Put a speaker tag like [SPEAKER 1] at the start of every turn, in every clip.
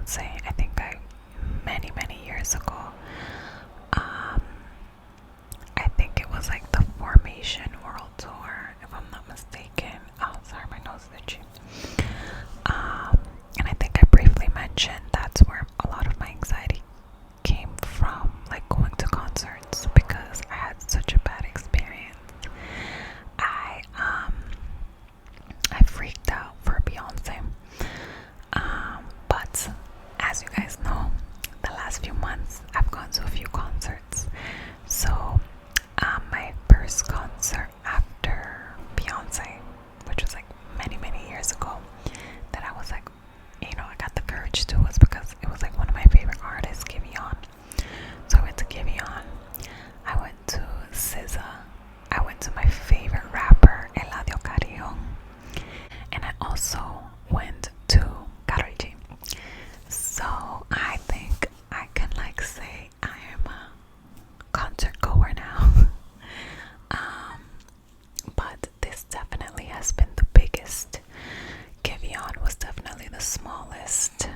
[SPEAKER 1] Beyonce. I think many years ago. I think it was like the Formation World Tour, if I'm not mistaken. Oh, sorry, my nose is itchy. And I think I briefly mentioned that's where a lot of my anxiety came from, like going to concerts, because I had such a bad experience. I freaked out for Beyonce. But as you guys know, the last few months I've gone to a few concerts. So my first concert after Beyonce, which was like many years ago, that I was like, I got the courage to, was because it was like one of my favorite artists, Giveon. So I went to Giveon. I went to SZA. I went to my favorite rapper, Eladio Carrion. And I also went to Karol G. So I think I can like say I am a concert goer now. But this definitely has been the biggest. Giveon was definitely the smallest.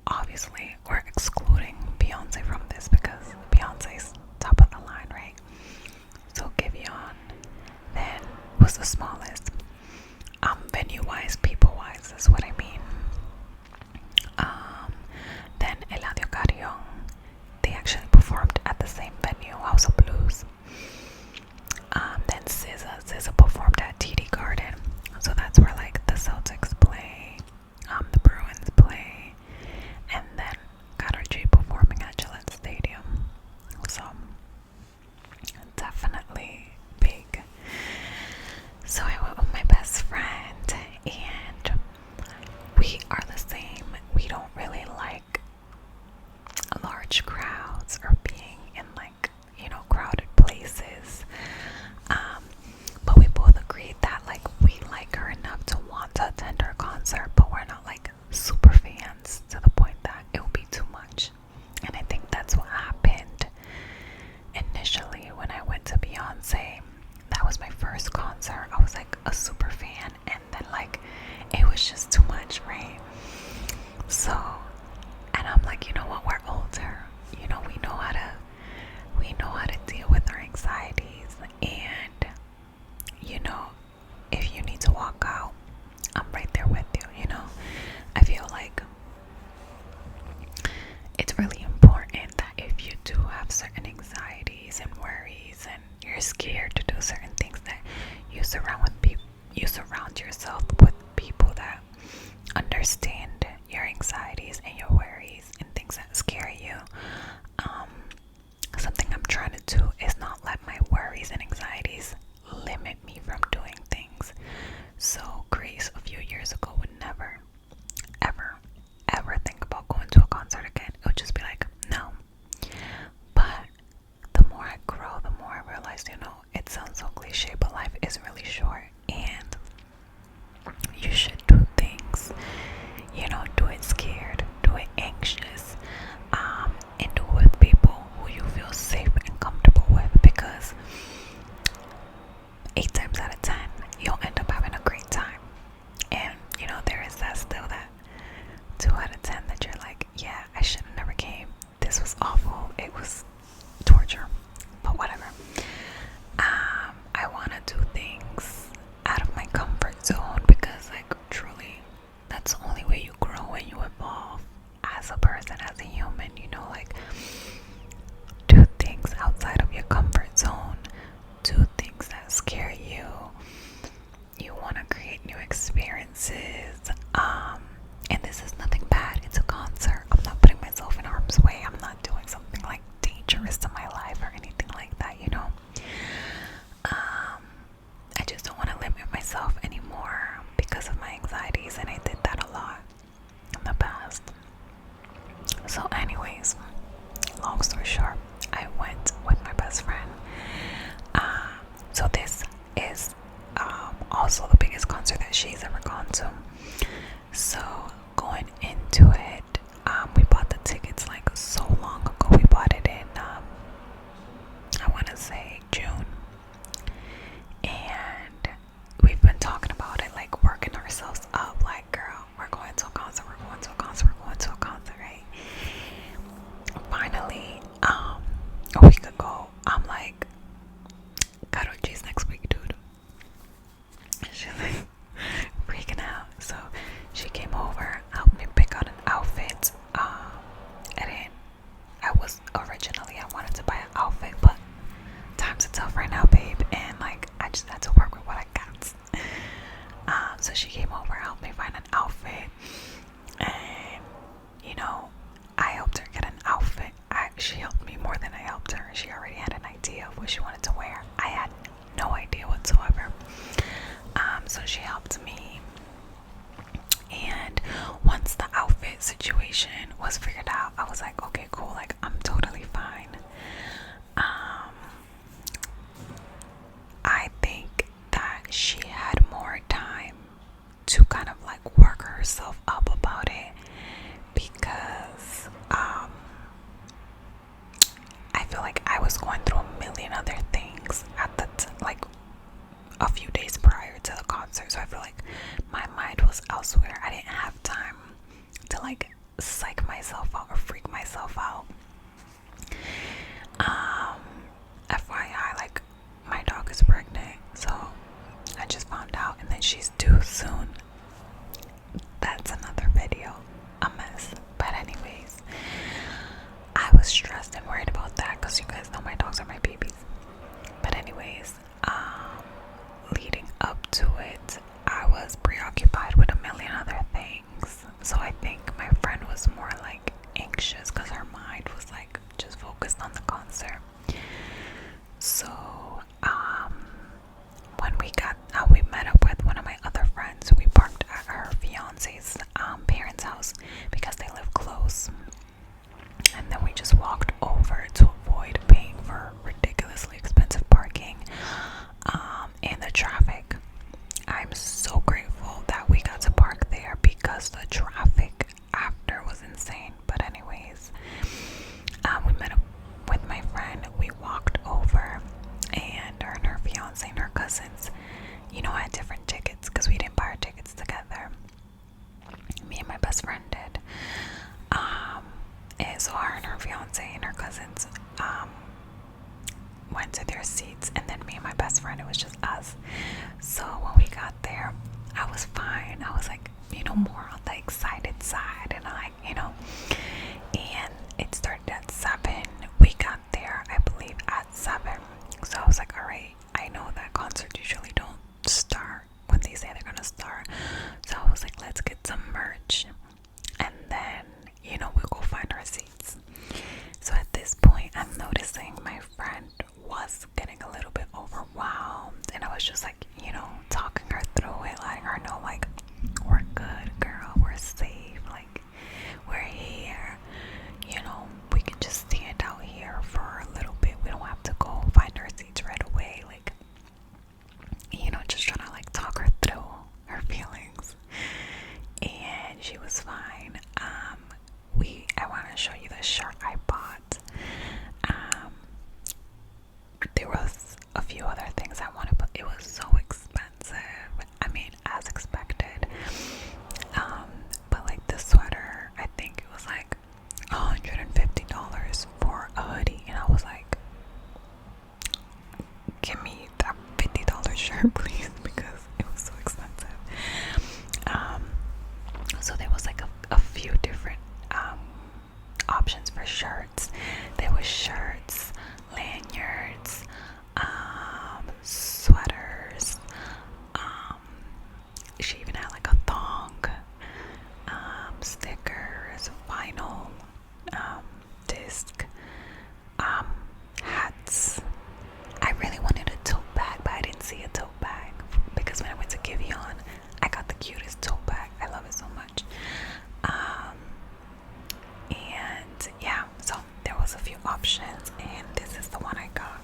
[SPEAKER 1] Obviously we're excluding Beyonce from this because Beyonce's top of the line, right? So Giveon then was the smallest. Venue wise, people wise is what I mean. Then Eladio Carrion, they actually performed at the same venue, House of Blues. Then SZA performed at TD Garden, so that's where like the Celtics play, the Bruins play, and then Karol G performing at Gillette Stadium. So definitely big. So I went with my best friend, and we are the same. We don't really like large crowds or being in like, crowded places. But we both agreed that like we like her enough to want to attend her concert, but we're not like super fans to the point that it would be too much. And I think that's what happened initially when I went to Beyonce. That was my first concert. I was like a super fan, and then like it was just too much, right? So, and I'm like, you know what, we're older, we know how to deal with our anxieties, and if you need to walk out, I'm right there with you. I feel like it's really important that if you do have certain anxieties and worries and you're scared to do certain things, that you surround yourself with people that understand your anxieties and your worries and things that scare you. Something I'm trying to do is not let my worries and anxieties limit me from doing things. So Grace a few years ago would never ever think about going to a concert again. It would just be like, no. But the more I grow, the more I realize, it sounds so cliche, but life is really short, and you should do things, do it scared, do it anxious, and do it with people who you feel safe and comfortable with, because 8 times out of 10 you'll end up having a great time. And there is that still that 2 out of 10 that you're like, yeah, I should have never came, this was awful, it was torture, but whatever. I want to do things out of my comfort zone, because like truly that's the only way you grow and you evolve as a person, as a human. Like, do things outside of your comfort zone, do things that scare you. You want to create new experiences, and this is nothing bad. It's a concert. I'm not putting myself in harm's way. I'm not doing something like dangerous to my life or anything like that, I just don't want to limit myself anymore because of my anxieties, and I did that a lot in the past. So anyways, long story short, I went with my best friend. So this is also the biggest concert that she's ever gone to. So going into it, we bought the tickets like so long ago. We bought it in I want to say June, and we've been talking about it, like working ourselves up, like, girl, we're going to a concert, we're going to a So she helped me, and once the outfit situation was figured out, I was like, okay, cool, like I'm totally fine. I think that she had more time to kind of like work herself up about it, because I feel like I was going through a million other things at the like a few days prior to the concert. So I feel like my mind was elsewhere. I didn't have time to like psych myself out or freak myself out. FYI, like my dog is pregnant, so I just found out, and then she's due soon. That's another video, a mess. But anyways, I was stressed and worried about that because you guys know my dogs are my babies. But anyways, leading up to it, I was preoccupied with a million other things. So I think my friend was more like anxious because her mind was like just focused on the concert. So when we met up with one of my other friends. We parked at her fiance's parents' house because they live close, and then we just walked over to avoid paying for ridiculously expensive parking and the traffic. I'm so grateful that we got to park there because the traffic after was insane. But anyways, we met up with my friend. We walked over, and her fiance and her cousins, had different tickets because we didn't buy our tickets together. Me and my best friend did. And so her and her fiance and her cousins went to their seats, and then me and my best friend, it was just us. So when we got there, I was fine. I was like, more on the excited side, and and it started at 7. We got there, I believe, at 7. So I was like, all right, I know that concerts usually don't start when they say they're gonna start. So I was like, let's get some merch, and then we'll go find our seats. So at this point, I'm noticing my friend was getting a little bit overwhelmed, and I was just like, talking her through it, letting her know, like, we're good, girl, we're safe, like, we're here, we can just stand out here for a little bit. We don't have to go find our seats right away, like, just trying to like talk her through her feelings. And she was fine. I want to show you the shirt I bought. There was a few other things I wanted, but it was so expensive. I mean, as expected. But like the sweater, I think it was like $150 for a hoodie, and I was like, give me that $50 shirt, please, because it was so expensive. So there was like a few different options for shirts. There was shirts, lanyards, sweaters. She even had like a thong, stickers, vinyl, disc, hats. I really wanted a tote bag, but I didn't see a tote bag because when I went to Giveon, I got the cutest tote bag. I love it so much. And yeah, so there was a few options, and this is the one I got.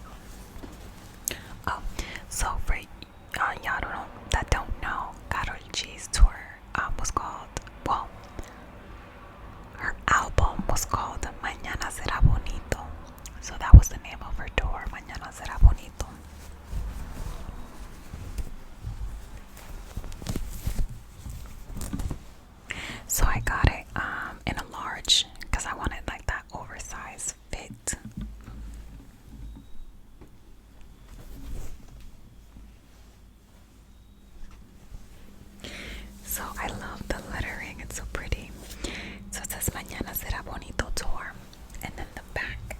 [SPEAKER 1] Oh, so for y'all that don't know, Karol G's tour was called, well, her album was called Mañana Será Bonito. So that was the name of her tour, Mañana Será Bonito. So I got it in a large because I wanted like that oversized fit. So I love the lettering, it's so pretty. So it says Mañana Será Bonito Tour, and then the back.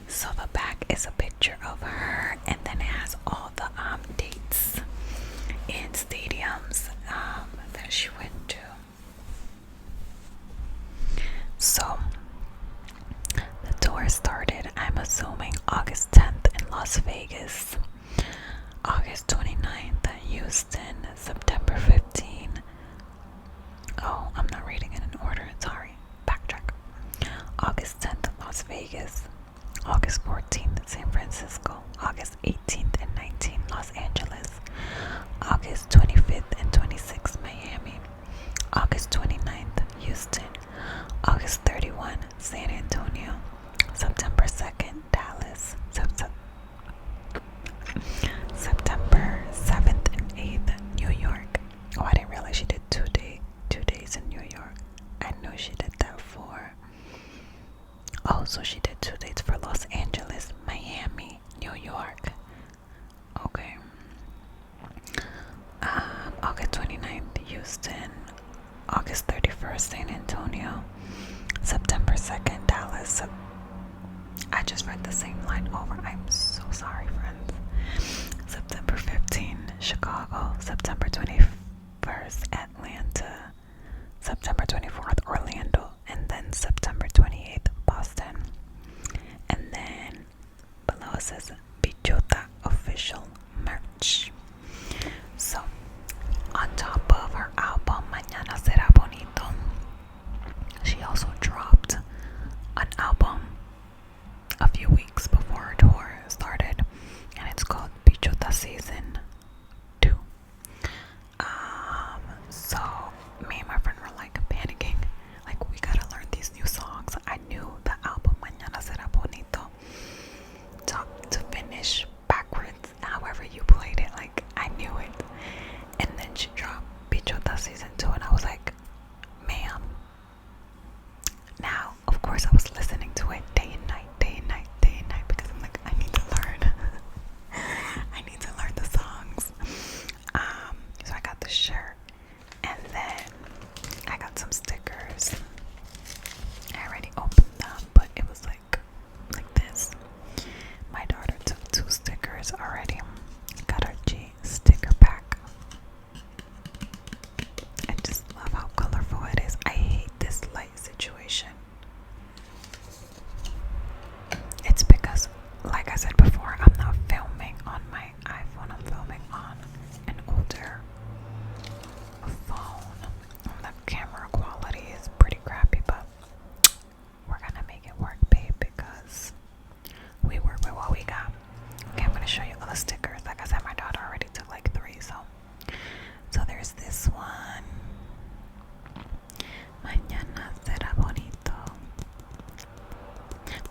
[SPEAKER 1] So the back is a picture of her, and then it has all the dates and stadiums that she went to. So the tour tour started, I'm assuming August 10th in Las Vegas, August 29th in Houston, September 15th. Oh, I'm not reading it in order. Sorry. Backtrack. August 10th in Las Vegas, August 14th in San Francisco, August 18th and 19th Los Angeles, August 25th and 26th Miami, August 29th Houston, August 31 San Antonio, September 2nd Dallas, September 7th and 8th New York. Oh, I didn't realize she did 2 days in New York. I know she did that for. Oh, so she did 2 dates for Los Angeles, Miami, New York. Okay. August 29th, Houston. August 31st, San Antonio. September 2nd, Dallas. I just read the same line over. I'm so sorry, friends. September 15th, Chicago. September 21st, Atlanta. September 24th, Orlando. And then September 28th, Boston. And then below it says Bichota official merch. So, on top of her album Mañana Será Bonito, she also dropped an album a few weeks before her tour started, and it's called Bichota Season 2. So me and my friend were like panicking, like we gotta learn these new songs. I knew the album Mañana Será Bonito top to finish backwards, however you played it, like I knew it. And then she dropped Bichota Season 2 and I was like, ma'am. Now, of course I was listening to it day and night, because I'm like, I need to learn. I need to learn the songs. So I got the shirt and then I got some stickers. I already opened them, but it was like this. My daughter took 2 stickers already. Karol G sticker pack. I just love how colorful it is. I hate this light situation. It's because, like I said before, I'm not filming on my iPhone. I'm filming on an older phone. The camera quality is pretty crappy, but we're gonna make it work, babe, because we work with what we got. Okay, I'm gonna show you all the stickers. Like I said, my daughter already took like 3, so there's this one. Mañana será bonito,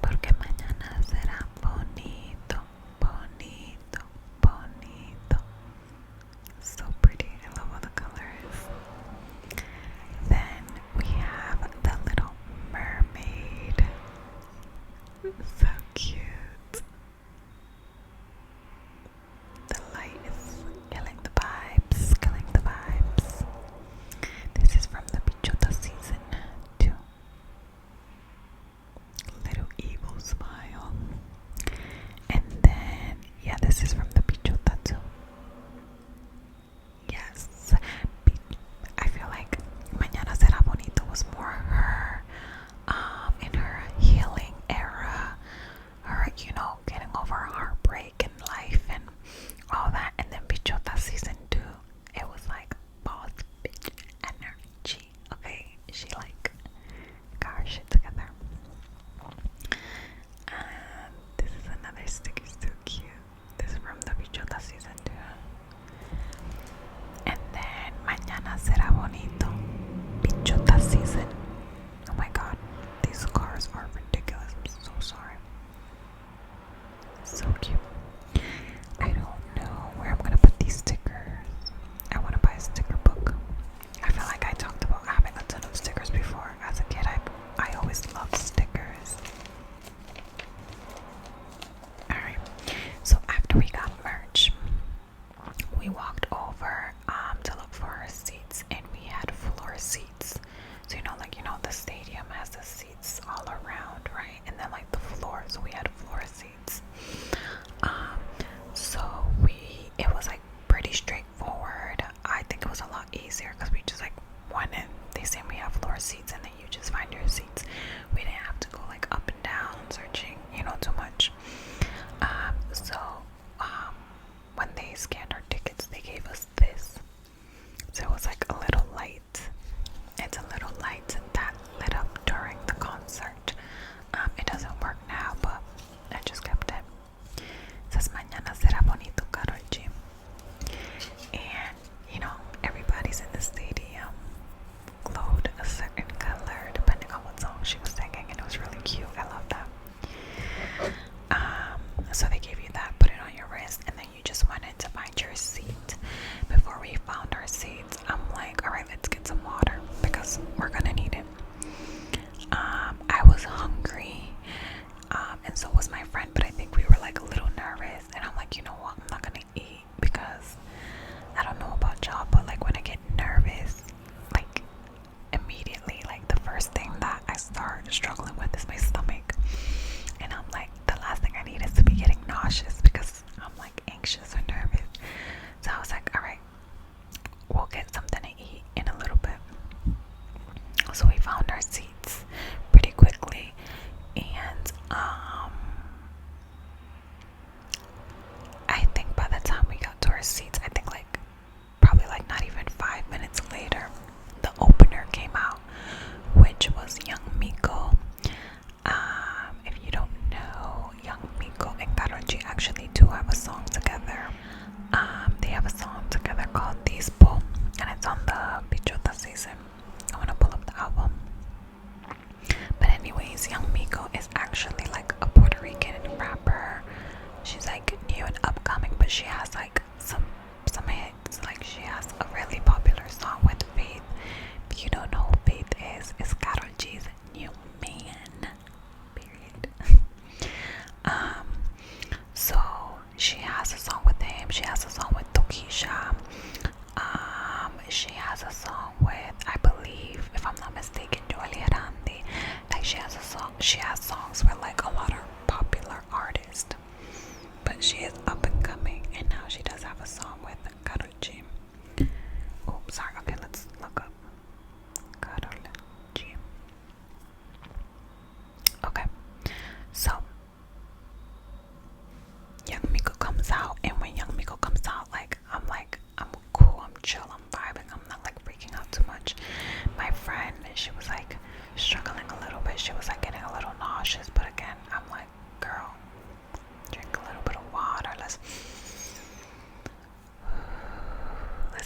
[SPEAKER 1] porque mañana será bonito, bonito, bonito. So pretty. I love all the colors. Then we have the little mermaid. So cute. The light is killing the vibes, killing the vibes. This is from the Bichota Season 2. Little evil smile. And then, yeah, this is from the Bichota too. Yes. I feel like Mañana Será Bonito was more her, in her healing era. Her, getting over her heartbreak in life and all that. And then Bichota Season 2, it was like boss bitch energy. Okay, she like got her shit together. And this is another sticker, so cute. This is from the Bichota Season 2. And then Mañana Será Bonito, Bichota Season. Oh my god, these cars are ridiculous. I'm so sorry. So cute. I don't know where I'm gonna put these stickers. I want to buy a sticker book. I feel like I talked about having a ton of stickers before. As a kid, I always loved stickers. Alright, so after we got merch, we walked over to look for our seats, and we had floor seats. So the stadium has the seats all around, right? And then like the floor, so we had floor seats. So it was like pretty straightforward. I think it was a lot easier because we just like went in. They say we have floor seats, and then you just find your seats. We didn't have to go like up and down searching and so was my friend, but I think we were like a little nervous, and I'm like, you know what, I'm not gonna eat because I don't know about y'all, but like when I get nervous, like immediately, like the first thing that I start struggling with is my stomach, and I'm like, the last thing I need is to be getting nauseous because I'm like anxious or nervous. So I was like, all right, we'll get something to eat in a little bit. So we found our seats pretty quickly, and I think by the time we got to our seats, I think like probably like not even 5 minutes later, the opener came out, which was Young Miko. If you don't know, Young Miko and Karol G actually do have a song together. They have a song together called Dispo, and it's on the Pichota season. I want to pull up the album. But anyways, Young Miko is actually like a Puerto Rican rapper. She's like new and upcoming, but she has like some hits. Like she has a really popular song with Faith. If you don't know who Faith is, it's Karol G's new man. Period. So she has a song with him. She has a song with Tokisha. She has a song with, I believe, if I'm not mistaken, Joely Arandi. Like she has songs with like a lot of popular artists. But she is up and coming, and now she does have a song with Karol G. Oh, sorry. Okay, let's look up Karol G. Okay, so Young Miko comes out, and when Young Miko comes out, I'm cool, I'm chill, I'm vibing, I'm not like freaking out too much. My friend, she was like struggling a little bit. She was like getting a little nauseous, but again, I'm like, girl, drink a little bit of water. Let's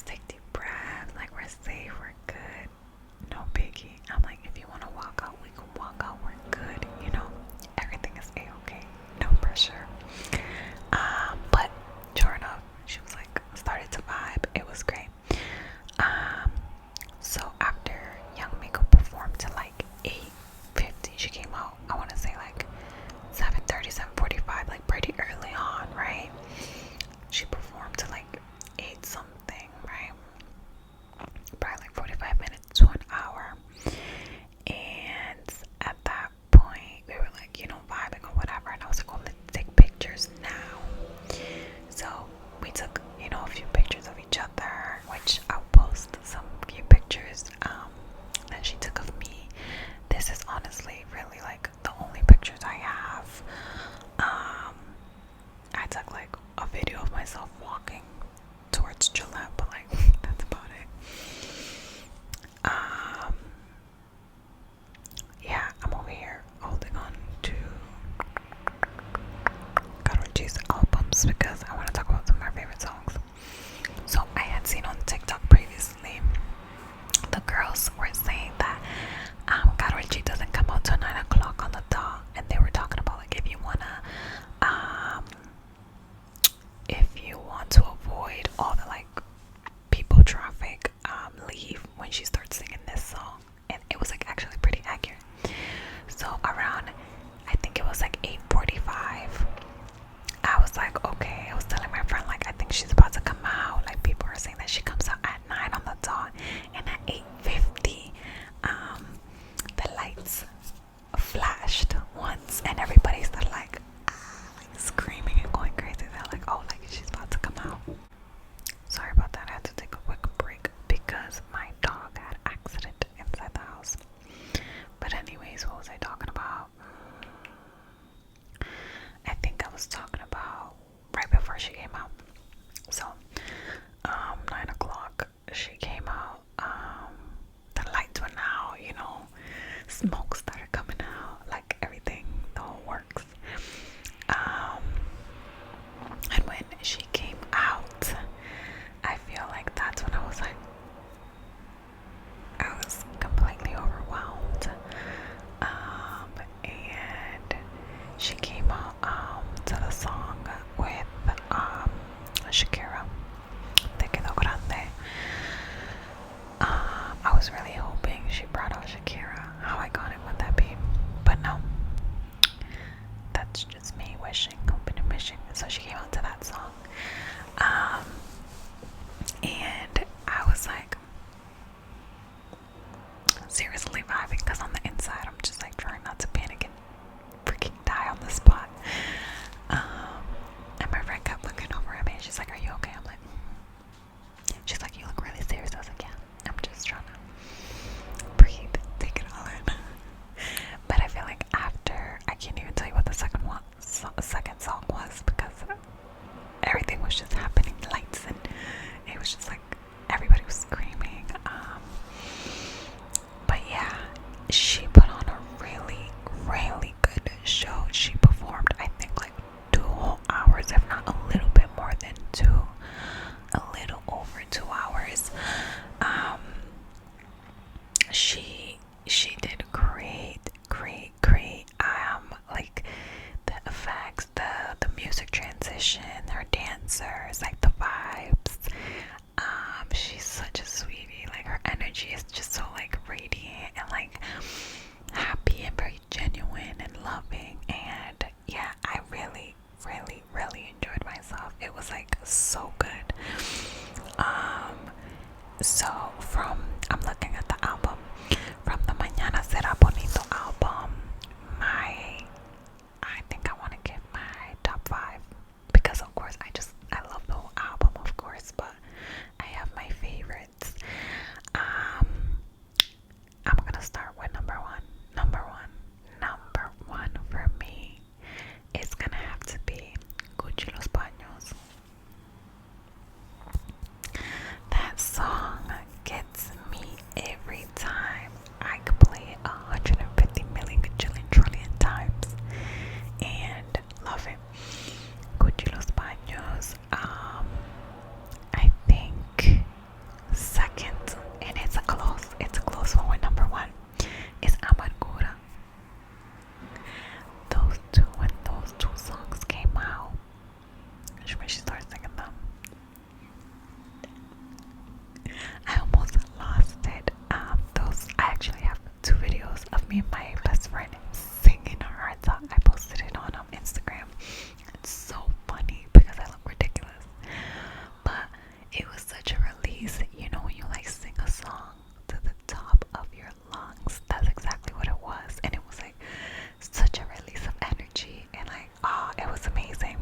[SPEAKER 1] take deep breaths. Like we're safe, we're good, no biggie. I'm like, if you want to walk out, we can walk out. We're good, you know. Everything is a-okay, no pressure. But sure enough, she was like started to vibe. It was great. So after Young Miko performed to like 8:50, she came out, I want to say like 7:30, 7:45, like pretty early on, right? She performed to like 8 something, right? Probably like 45 minutes to an hour. And at that point, we were like, you know, vibing or whatever. And I was like, oh, let's take pictures now. So we took, you know, a few pictures of each other, which I'll post some few pictures that she took of me. This is honestly really like the only pictures I have. I took like a video of myself walking towards Gillette, but like that's about it. Yeah, I'm over here holding on to Karol G's albums because I want to talk about some of my favorite songs. So I had seen on TikTok previously, the girls were saying that Karol G doesn't come out till 9 o'clock on the dot, and they were talking about like if you want to avoid all the like people traffic, leave when she starts singing this song. And it was like actually pretty accurate. So around, I think it was like 8:45, I was like, okay, I was telling my friend like I think she's about to come out. Like people are saying that she comes out at 9 on the dot, and at 8:50 the lights flashed once, and everybody started like screaming and going crazy. They're like, oh, like she's about to come out. Sorry about that. I had to take a quick break because my dog had an accident inside the house. But anyways, what was I talking about? I think I was talking about right before she came out. So 9 o'clock she came out. The lights went out, you know, smoke started coming out, like everything, the whole works. And when she came out, I feel like that's when I was completely overwhelmed. And she came out to the song with Shakira, Te Quedó Grande. I was really hoping she brought out Shakira. How iconic would that be? But no, that that's just me wishing, hoping and wishing. So she came out to that song. And I was like seriously vibing, because on the inside I'm just like trying not to panic and freaking die on the spot. And my friend kept looking over at me and she's like, "Are you okay?" I'm like, She's like, "You look really serious." I was like, "Yeah, I'm just trying to breathe, take it all in." But I feel like after, I can't even tell you what the second song was, because everything was just happening, lights, and it was just like everybody was screaming. But yeah, she put on a really, really good show. She performed, I think, like 2 whole hours, if not a little bit more than 2, a little over 2 hours. She did great. Like the effects, the music transition, her dancers, like the vibes. She's such a sweetie. Like her energy is just so like radiant and like happy and very genuine and loving. And yeah, I really, really, really enjoyed myself. It was like so good. So I'm looking at the album, from the Mañana Será Bonito album, I think I want to give my top 5, because of course I love the whole album, of course, but I have my favorites. I'm gonna start with number one. Number one for me is gonna have to be Gucci Los Baños. That song gets me every time. I could play it 150 million gajillion trillion times and love it. Gucci Los Baños. I think second, and it's a close one with number 1, is Amargura. When those two songs came out, when she started singing them, I almost lost it. I actually have 2 videos of me and my best friend singing her hearts out. I posted it on Instagram. It's so funny because I look ridiculous, but it was such a release. You know, when you like sing a song to the top of your lungs, that's exactly what it was. And it was like such a release of energy, and like, oh, it was amazing.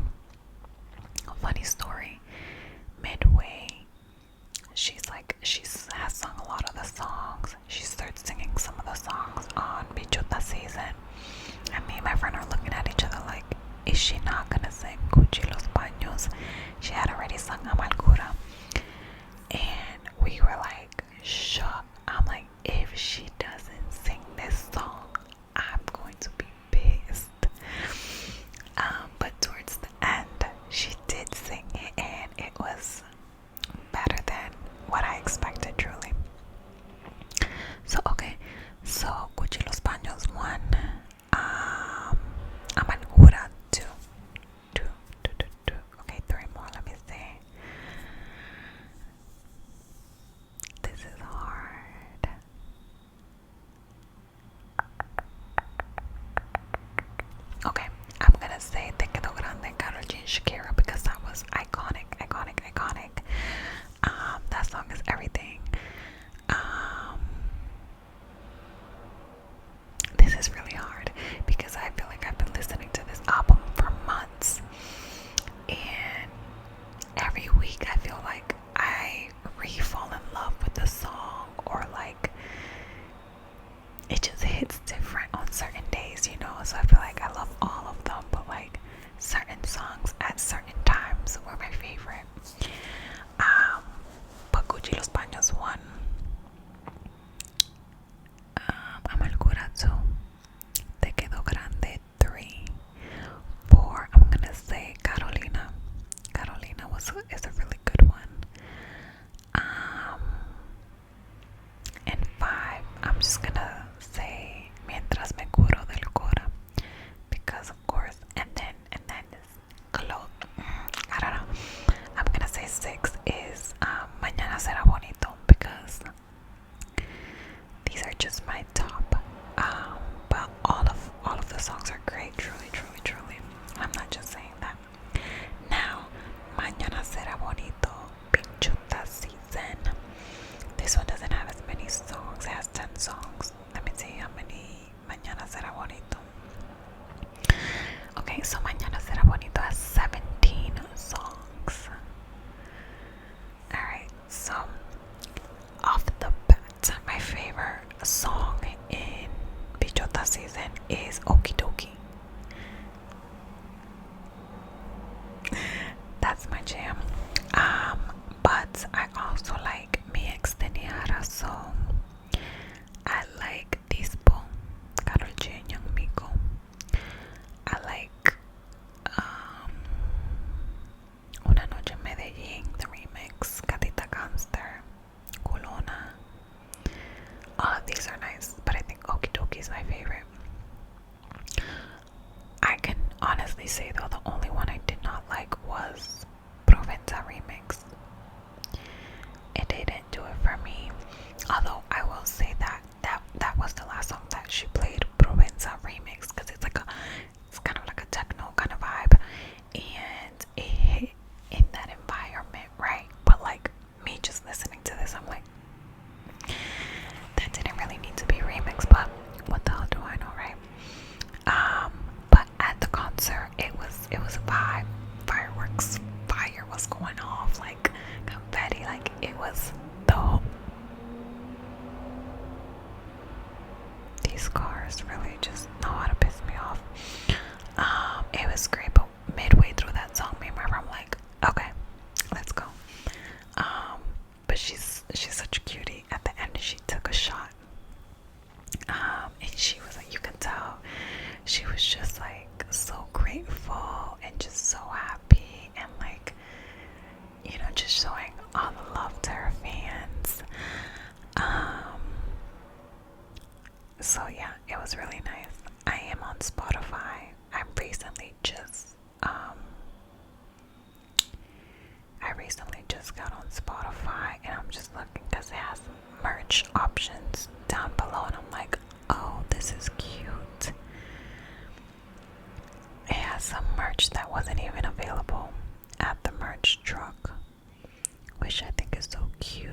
[SPEAKER 1] A funny story, midway, she has sung a lot of the songs. She starts singing some of the songs on Bichota season, and me and my friend are looking at each other like, is she not gonna sing Gucci Los Baños? She had already sung Amargura, and we were like shocked. I'm like, if she doesn't sing this song, I'm going to be pissed. But towards the end, she did sing it, and it was better than what I expected, truly. So okay, so Gucci Los Baños 1, Amargura 2. Okay, 3 more. Let me see. This is hard. Okay, I'm gonna say Te Quedo Grande, Karol G and Shakira, because that was iconic. That song is everything. This is really hard because I feel like I've been listening to this album for months, and every week I feel like I re-fall in love with the song, or like it just hits different on certain days, you know. So I feel like I love all of them, but like certain songs at certain times were my favorite. But Gucci Los Baños 1 Okay, so Mañana Será Bonito has 17 songs. Alright, so off the bat, my favorite song in Bichota season is Okie Dokie. That's my jam. But I also like Mi Ex Tenía Razón. I like Dispo, Karol G and Young Miko. I like Una Noche en Medellín, the remix, Gatita Gangster, Culona. These are nice, but I think Okie Dokie is my favorite. I can honestly say though, the only one I did not like was Provenza remix. It didn't do it for me. Although I will say that that was the last song that she played, Provenza remix, because it's kind of like a techno kind of vibe, and it hit in that environment, right? But like me just listening to this, I'm like, that didn't really need to be remixed, but what the hell do I know, right? But at the concert, it was a vibe. Fireworks, fire was going off, like confetti, like it was the whole. These cars really just know how to piss me off. It was great, but midway through that song, me and my mom like, okay, let's go. But she's such a cutie. At the end, she took a shot. And she was like, you can tell, she was just like so grateful and just so happy and like, you know, just showing all the love to her fans. So yeah, it was really nice. I am on Spotify. I recently just got on Spotify, and I'm just looking because it has merch options down below, and I'm like, oh, this is cute. It has some merch that wasn't even available at the merch truck, which I think is so cute.